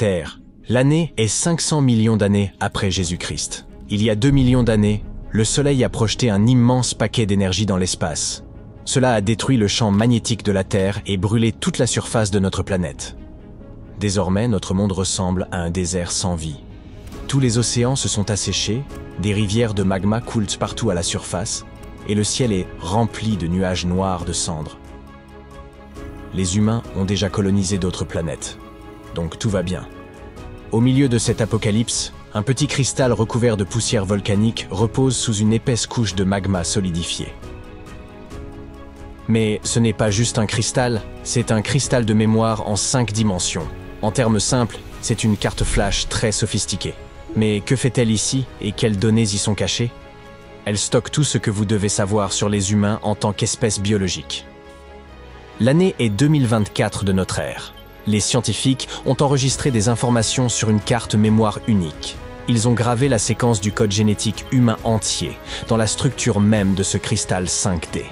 Terre. L'année est 500 millions d'années après Jésus-Christ. Il y a 2 millions d'années, le Soleil a projeté un immense paquet d'énergie dans l'espace. Cela a détruit le champ magnétique de la Terre et brûlé toute la surface de notre planète. Désormais, notre monde ressemble à un désert sans vie. Tous les océans se sont asséchés, des rivières de magma coulent partout à la surface, et le ciel est rempli de nuages noirs de cendres. Les humains ont déjà colonisé d'autres planètes, donc tout va bien. Au milieu de cet apocalypse, un petit cristal recouvert de poussière volcanique repose sous une épaisse couche de magma solidifié. Mais ce n'est pas juste un cristal, c'est un cristal de mémoire en 5 dimensions. En termes simples, c'est une carte flash très sophistiquée. Mais que fait-elle ici et quelles données y sont cachées? Elle stocke tout ce que vous devez savoir sur les humains en tant qu'espèce biologique. L'année est 2024 de notre ère. Les scientifiques ont enregistré des informations sur une carte mémoire unique. Ils ont gravé la séquence du code génétique humain entier dans la structure même de ce cristal 5D.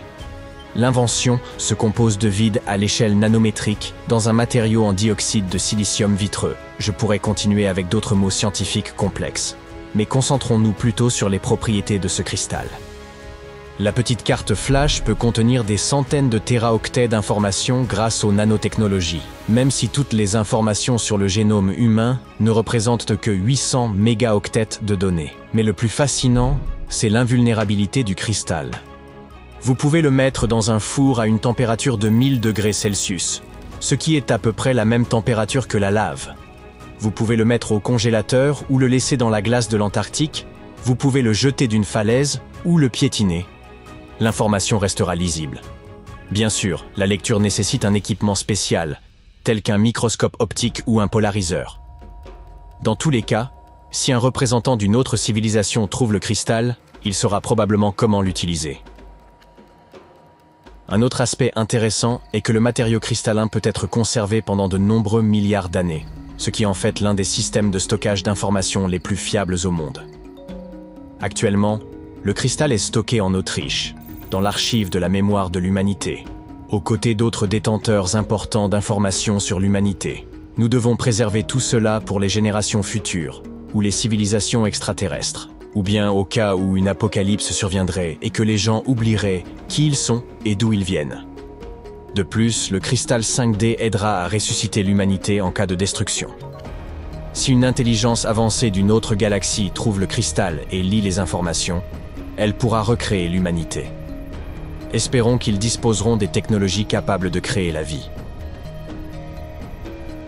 L'invention se compose de vide à l'échelle nanométrique dans un matériau en dioxyde de silicium vitreux. Je pourrais continuer avec d'autres mots scientifiques complexes, mais concentrons-nous plutôt sur les propriétés de ce cristal. La petite carte flash peut contenir des centaines de téraoctets d'informations grâce aux nanotechnologies, même si toutes les informations sur le génome humain ne représentent que 800 mégaoctets de données. Mais le plus fascinant, c'est l'invulnérabilité du cristal. Vous pouvez le mettre dans un four à une température de 1000 degrés Celsius, ce qui est à peu près la même température que la lave. Vous pouvez le mettre au congélateur ou le laisser dans la glace de l'Antarctique. Vous pouvez le jeter d'une falaise ou le piétiner. L'information restera lisible. Bien sûr, la lecture nécessite un équipement spécial, tel qu'un microscope optique ou un polariseur. Dans tous les cas, si un représentant d'une autre civilisation trouve le cristal, il saura probablement comment l'utiliser. Un autre aspect intéressant est que le matériau cristallin peut être conservé pendant de nombreux milliards d'années, ce qui en fait l'un des systèmes de stockage d'informations les plus fiables au monde. Actuellement, le cristal est stocké en Autriche, dans l'archive de la mémoire de l'humanité, aux côtés d'autres détenteurs importants d'informations sur l'humanité. Nous devons préserver tout cela pour les générations futures, ou les civilisations extraterrestres, ou bien au cas où une apocalypse surviendrait et que les gens oublieraient qui ils sont et d'où ils viennent. De plus, le cristal 5D aidera à ressusciter l'humanité en cas de destruction. Si une intelligence avancée d'une autre galaxie trouve le cristal et lit les informations, elle pourra recréer l'humanité. Espérons qu'ils disposeront des technologies capables de créer la vie.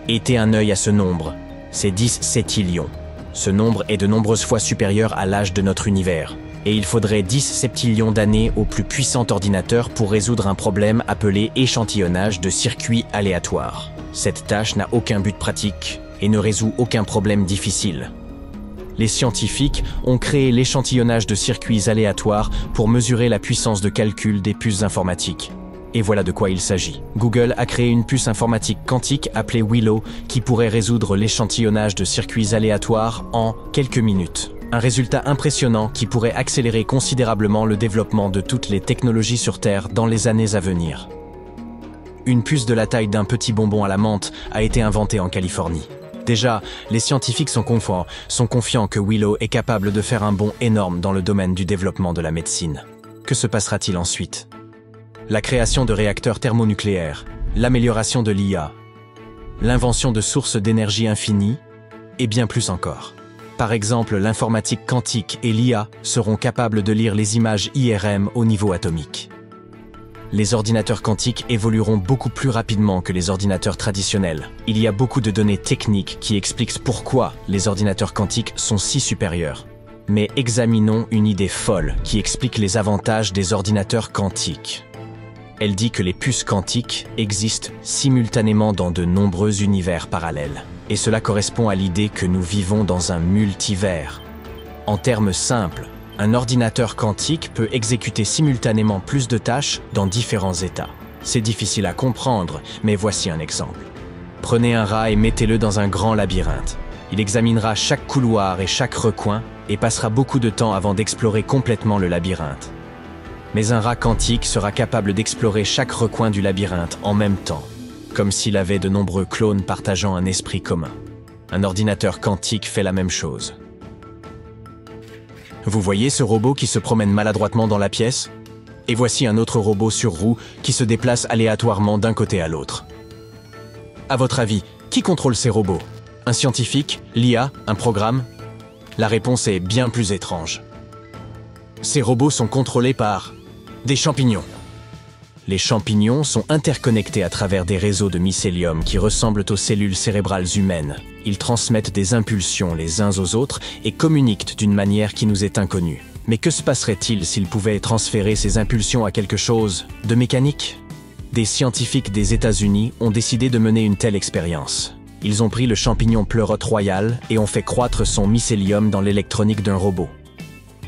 Jetez un œil à ce nombre, c'est 10 septillions. Ce nombre est de nombreuses fois supérieur à l'âge de notre univers, et il faudrait 10 septillions d'années au plus puissant ordinateur pour résoudre un problème appelé échantillonnage de circuits aléatoires. Cette tâche n'a aucun but pratique et ne résout aucun problème difficile. Les scientifiques ont créé l'échantillonnage de circuits aléatoires pour mesurer la puissance de calcul des puces informatiques. Et voilà de quoi il s'agit. Google a créé une puce informatique quantique appelée Willow qui pourrait résoudre l'échantillonnage de circuits aléatoires en quelques minutes. Un résultat impressionnant qui pourrait accélérer considérablement le développement de toutes les technologies sur Terre dans les années à venir. Une puce de la taille d'un petit bonbon à la menthe a été inventée en Californie. Déjà, les scientifiques sont confiants que Willow est capable de faire un bond énorme dans le domaine du développement de la médecine. Que se passera-t-il ensuite ? La création de réacteurs thermonucléaires, l'amélioration de l'IA, l'invention de sources d'énergie infinies, et bien plus encore. Par exemple, l'informatique quantique et l'IA seront capables de lire les images IRM au niveau atomique. Les ordinateurs quantiques évolueront beaucoup plus rapidement que les ordinateurs traditionnels. Il y a beaucoup de données techniques qui expliquent pourquoi les ordinateurs quantiques sont si supérieurs. Mais examinons une idée folle qui explique les avantages des ordinateurs quantiques. Elle dit que les puces quantiques existent simultanément dans de nombreux univers parallèles. Et cela correspond à l'idée que nous vivons dans un multivers. En termes simples, un ordinateur quantique peut exécuter simultanément plus de tâches dans différents états. C'est difficile à comprendre, mais voici un exemple. Prenez un rat et mettez-le dans un grand labyrinthe. Il examinera chaque couloir et chaque recoin et passera beaucoup de temps avant d'explorer complètement le labyrinthe. Mais un rat quantique sera capable d'explorer chaque recoin du labyrinthe en même temps, comme s'il avait de nombreux clones partageant un esprit commun. Un ordinateur quantique fait la même chose. Vous voyez ce robot qui se promène maladroitement dans la pièce? Et voici un autre robot sur roue qui se déplace aléatoirement d'un côté à l'autre. À votre avis, qui contrôle ces robots? Un scientifique? L'IA? Un programme? La réponse est bien plus étrange. Ces robots sont contrôlés par des champignons. Les champignons sont interconnectés à travers des réseaux de mycélium qui ressemblent aux cellules cérébrales humaines. Ils transmettent des impulsions les uns aux autres et communiquent d'une manière qui nous est inconnue. Mais que se passerait-il s'ils pouvaient transférer ces impulsions à quelque chose de mécanique? Des scientifiques des États-Unis ont décidé de mener une telle expérience. Ils ont pris le champignon pleurote royal et ont fait croître son mycélium dans l'électronique d'un robot.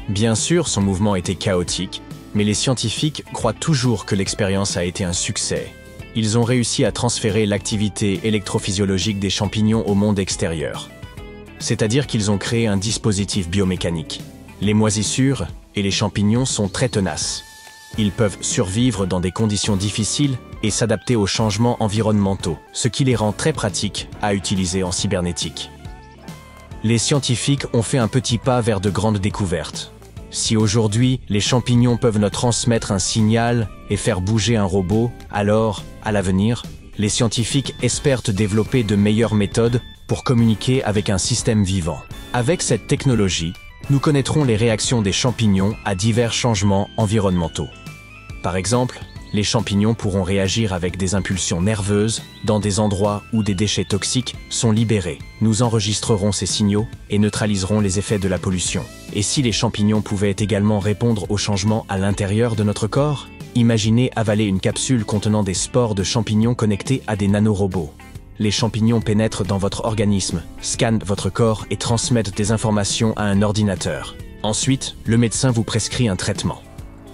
Bien sûr, son mouvement était chaotique, mais les scientifiques croient toujours que l'expérience a été un succès. Ils ont réussi à transférer l'activité électrophysiologique des champignons au monde extérieur. C'est-à-dire qu'ils ont créé un dispositif biomécanique. Les moisissures et les champignons sont très tenaces. Ils peuvent survivre dans des conditions difficiles et s'adapter aux changements environnementaux, ce qui les rend très pratiques à utiliser en cybernétique. Les scientifiques ont fait un petit pas vers de grandes découvertes. Si aujourd'hui, les champignons peuvent nous transmettre un signal et faire bouger un robot, alors, à l'avenir, les scientifiques espèrent développer de meilleures méthodes pour communiquer avec un système vivant. Avec cette technologie, nous connaîtrons les réactions des champignons à divers changements environnementaux. Par exemple, les champignons pourront réagir avec des impulsions nerveuses dans des endroits où des déchets toxiques sont libérés. Nous enregistrerons ces signaux et neutraliserons les effets de la pollution. Et si les champignons pouvaient également répondre aux changements à l'intérieur de notre corps? Imaginez avaler une capsule contenant des spores de champignons connectés à des nanorobots. Les champignons pénètrent dans votre organisme, scannent votre corps et transmettent des informations à un ordinateur. Ensuite, le médecin vous prescrit un traitement.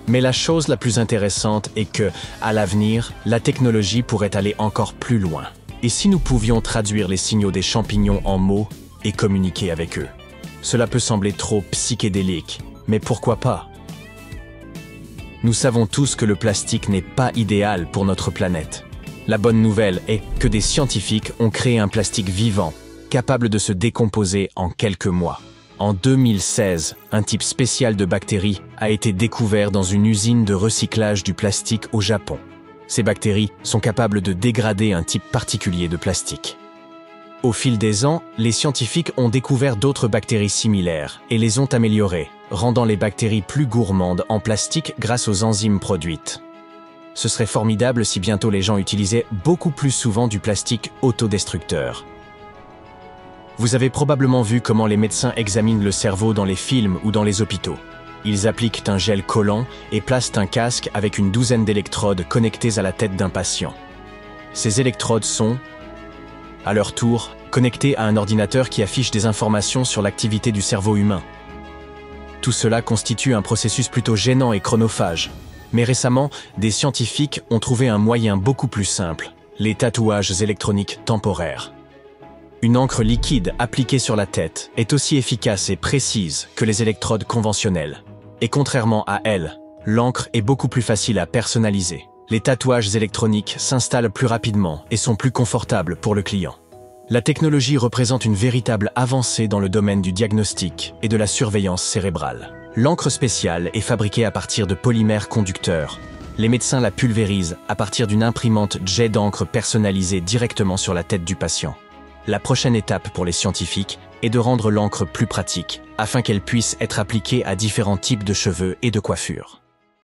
Mais la chose la plus intéressante est que, à l'avenir, la technologie pourrait aller encore plus loin. Et si nous pouvions traduire les signaux des champignons en mots et communiquer avec eux? Cela peut sembler trop psychédélique, mais pourquoi pas? Nous savons tous que le plastique n'est pas idéal pour notre planète. La bonne nouvelle est que des scientifiques ont créé un plastique vivant, capable de se décomposer en quelques mois. En 2016, un type spécial de bactéries a été découvert dans une usine de recyclage du plastique au Japon. Ces bactéries sont capables de dégrader un type particulier de plastique. Au fil des ans, les scientifiques ont découvert d'autres bactéries similaires et les ont améliorées, rendant les bactéries plus gourmandes en plastique grâce aux enzymes produites. Ce serait formidable si bientôt les gens utilisaient beaucoup plus souvent du plastique autodestructeur. Vous avez probablement vu comment les médecins examinent le cerveau dans les films ou dans les hôpitaux. Ils appliquent un gel collant et placent un casque avec une douzaine d'électrodes connectées à la tête d'un patient. Ces électrodes sont, à leur tour, connectées à un ordinateur qui affiche des informations sur l'activité du cerveau humain. Tout cela constitue un processus plutôt gênant et chronophage. Mais récemment, des scientifiques ont trouvé un moyen beaucoup plus simple, les tatouages électroniques temporaires. Une encre liquide appliquée sur la tête est aussi efficace et précise que les électrodes conventionnelles. Et contrairement à elles, l'encre est beaucoup plus facile à personnaliser. Les tatouages électroniques s'installent plus rapidement et sont plus confortables pour le client. La technologie représente une véritable avancée dans le domaine du diagnostic et de la surveillance cérébrale. L'encre spéciale est fabriquée à partir de polymères conducteurs. Les médecins la pulvérisent à partir d'une imprimante jet d'encre personnalisée directement sur la tête du patient. La prochaine étape pour les scientifiques est de rendre l'encre plus pratique, afin qu'elle puisse être appliquée à différents types de cheveux et de coiffures.